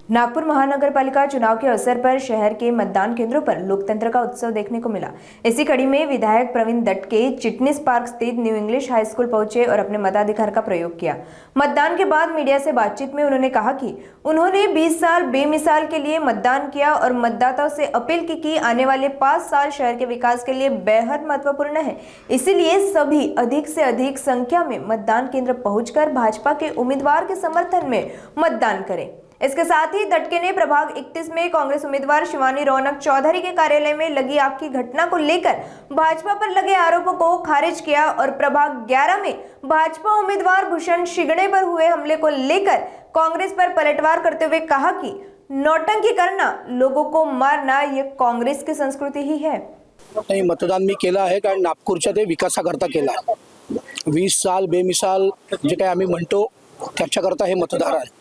नागपुर महानगरपालिका चुनाव के अवसर पर शहर के मतदान केंद्रों पर लोकतंत्र का उत्सव देखने को मिला। इसी कड़ी में विधायक प्रवीण दत्त के चिटनीस पार्क स्थित न्यू इंग्लिश हाई स्कूल पहुंचे और अपने मताधिकार का प्रयोग किया। मतदान के बाद मीडिया से बातचीत में उन्होंने कहा कि उन्होंने 20 साल बेमिसाल के लिए मतदान किया और मतदाताओं से अपील की कि आने वाले 5 साल शहर के विकास के लिए बेहद महत्वपूर्ण है, इसीलिए सभी अधिक से अधिक संख्या में मतदान केंद्र पहुंचकर भाजपा के उम्मीदवार के समर्थन में मतदान करें। इसके साथ ही दटके ने प्रभाग 31 में कांग्रेस उम्मीदवार शिवानी रौनक चौधरी के कार्यालय में लगी आग की घटना को लेकर भाजपा पर लगे आरोपों को खारिज किया और प्रभाग 11 में भाजपा उम्मीदवार भूषण शिगड़े पर हुए हमले को लेकर कांग्रेस पर पलटवार करते हुए कहा कि नौटंकी करना, लोगों को मारना ये कांग्रेस की संस्कृती ही है। नाही, मतदान मी केलं आहे कारण नागपूरच्या ते विकासाकरता केलं आहे। 20 साल बेमिसाल जे काही आम्ही म्हणतो त्याच्याकरता हे मतदार आहे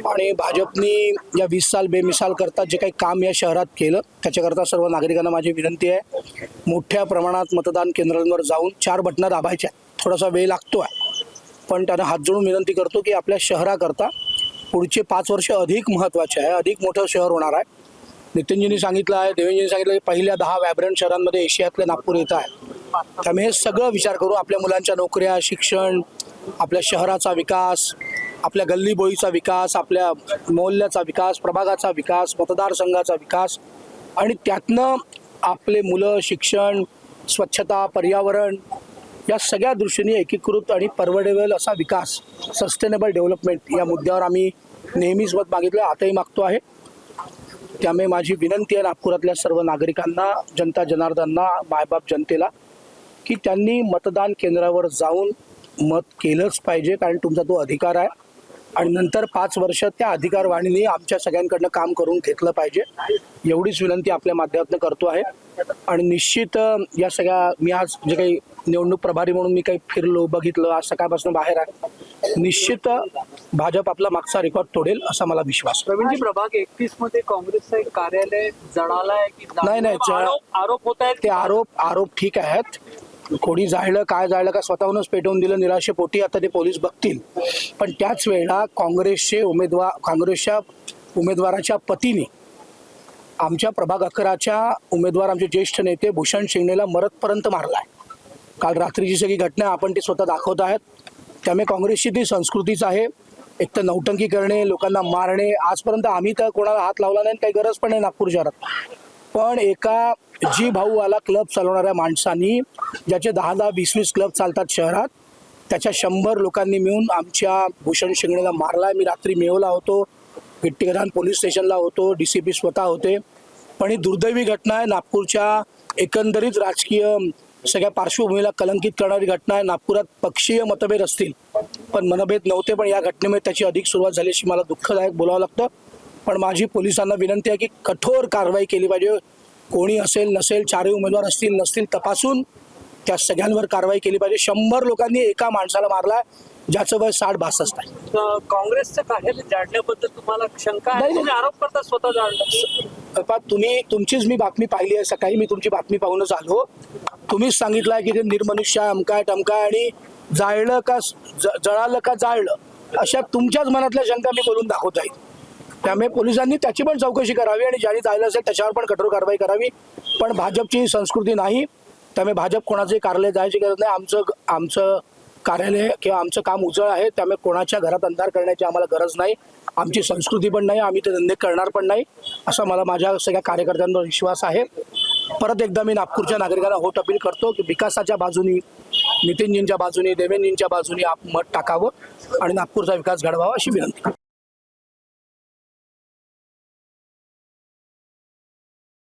आणि भाजपनी या 20 साल बेमिसाल करता जे काही काम या शहरात केलं त्याच्याकरता सर्व नागरिकांना माझी विनंती आहे, मोठ्या प्रमाणात मतदान केंद्रांवर जाऊन 4 बटणं दाबायच्या। थोडासा वेळ लागतो आहे, पण त्यांना हात जोडून विनंती करतो की आपल्या शहराकरता पुढचे 5 वर्ष अधिक महत्त्वाचे आहे, अधिक मोठं शहर होणार आहे। नितीनजींनी सांगितलं आहे, देवेंजींनी सांगितलं की पहिल्या 10 व्हायब्रंट शहरांमध्ये एशियातलं नागपूर येत आहे। त्यामुळे हे सगळं विचार करू, आपल्या मुलांच्या नोकऱ्या, शिक्षण, आपल्या शहराचा विकास, आपल्या गल्लीबोळीचा विकास, आपल्या मोहल्ल्याचा विकास, प्रभागाचा विकास, मतदारसंघाचा विकास आणि त्यातनं आपले मुलं, शिक्षण, स्वच्छता, पर्यावरण या सगळ्या दृष्टीने एकीकृत आणि परवडेबल असा विकास, सस्टेनेबल डेव्हलपमेंट या मुद्द्यावर आम्ही नेहमीच मत मागितलं, आताही मागतो आहे। त्यामुळे माझी विनंती आहे नागपुरातल्या सर्व नागरिकांना, जनता जनार्दनांना, मायबाप जनतेला की त्यांनी मतदान केंद्रावर जाऊन मत केलंच पाहिजे, कारण तुमचा तो अधिकार आहे आणि नंतर 5 वर्ष त्या अधिकारवाणीने आमच्या सगळ्यांकडनं काम करून घेतलं पाहिजे, एवढीच विनंती आपल्या माध्यमातून करतो आहे। आणि निश्चित या सगळ्या मी आज जे काही निवडणूक प्रभारी म्हणून मी काही फिरलो, बघितलं, आज सकाळपासून बाहेर आहे, निश्चित भाजप आपला मागचा रेकॉर्ड तोडेल असा मला विश्वास आहे। प्रवीणजी, प्रभाग 31 मध्ये काँग्रेसचं एक कार्यालय जळालंय की नाही, आरोप होत आहेत? ते आरोप ठीक आहेत, कोणी जाळलं काय जाळलं का स्वतःहूनच पेटवून दिलं निराशेपोटी, आता ते पोलीस बघतील। पण त्याच वेळेला काँग्रेसच्या उमेदवाराच्या पतीने आमच्या प्रभाग 11च्या उमेदवार आमचे ज्येष्ठ नेते भूषण शिंगडेला मरतपर्यंत मारलाय। काल रात्रीची सगळी घटना आपण ती स्वतः दाखवत आहेत। त्यामुळे काँग्रेसची ती संस्कृतीच आहे, एक तर नौटंकी करणे, लोकांना मारणे। आजपर्यंत आम्ही तर कोणाला हात लावला नाही, काही गरज पण नाही नागपूर शहरात, पण एका जी भाऊवाला क्लब चालवणाऱ्या माणसांनी, ज्याचे 10-10, 20-20 क्लब चालतात शहरात, त्याच्या 100 लोकांनी मिळून आमच्या भूषण शिंगडेला मारलाय। मी रात्री मेवला होतो, गिट्टीगदान पोलीस स्टेशनला होतो, DCP स्वतः होते। पण ही दुर्दैवी घटना आहे, नागपूरच्या एकंदरीत राजकीय सगळ्या पार्श्वभूमीला कलंकित करणारी घटना आहे। नागपुरात पक्षीय मतभेद असतील पण मनभेद नव्हते, पण या घटनेमुळे त्याची अधिक सुरुवात झाली अशी मला दुःखदायक बोलावं लागतं। पण माझी पोलिसांना विनंती आहे की कठोर कारवाई केली पाहिजे, कोणी असेल नसेल, 4 उमेदवार असतील नसतील तपासून त्या सगळ्यांवर कारवाई केली पाहिजे। 100 लोकांनी एका माणसाला मारलाय ज्याचं वय 60-62 आहे। काँग्रेसचं कार्यालय जाळण्याबद्दल तुम्हाला शंका आहे? तुम्ही आरोप करता स्वतः जाळलं? तुमचीच मी बातमी पाहिली आहे, सकाळी मी तुमची बातमी पाहूनच आलो। तुम्हीच सांगितलं की ते निर्मनुष्य अमकाय टमकाय आणि जाळलं का जळालं का जाळलं, अशा तुमच्याच मनातल्या शंका मी बोलून दाखवत आहे। त्यामुळे पोलिसांनी त्याची पण चौकशी करावी आणि ज्यांनी जायला असेल त्याच्यावर पण कठोर कारवाई करावी। पण भाजपची संस्कृती नाही, त्यामुळे भाजप कोणाचे कार्यालय जायची गरज नाही। आमचं कार्यालय किंवा आमचं काम उजळ आहे, त्यामुळे कोणाच्या घरात अंधार करण्याची आम्हाला गरज नाही, आमची संस्कृती पण नाही, आम्ही ते धंदे करणार पण नाही, असा मला माझ्या सगळ्या कार्यकर्त्यांवर विश्वास आहे। परत एकदा मी नागपूरच्या नागरिकांना होत अपील करतो की विकासाच्या बाजूनी, नितीनजींच्या बाजूनी, देवेंजींच्या बाजूनी मत टाकावं आणि नागपूरचा विकास घडवावा अशी विनंती।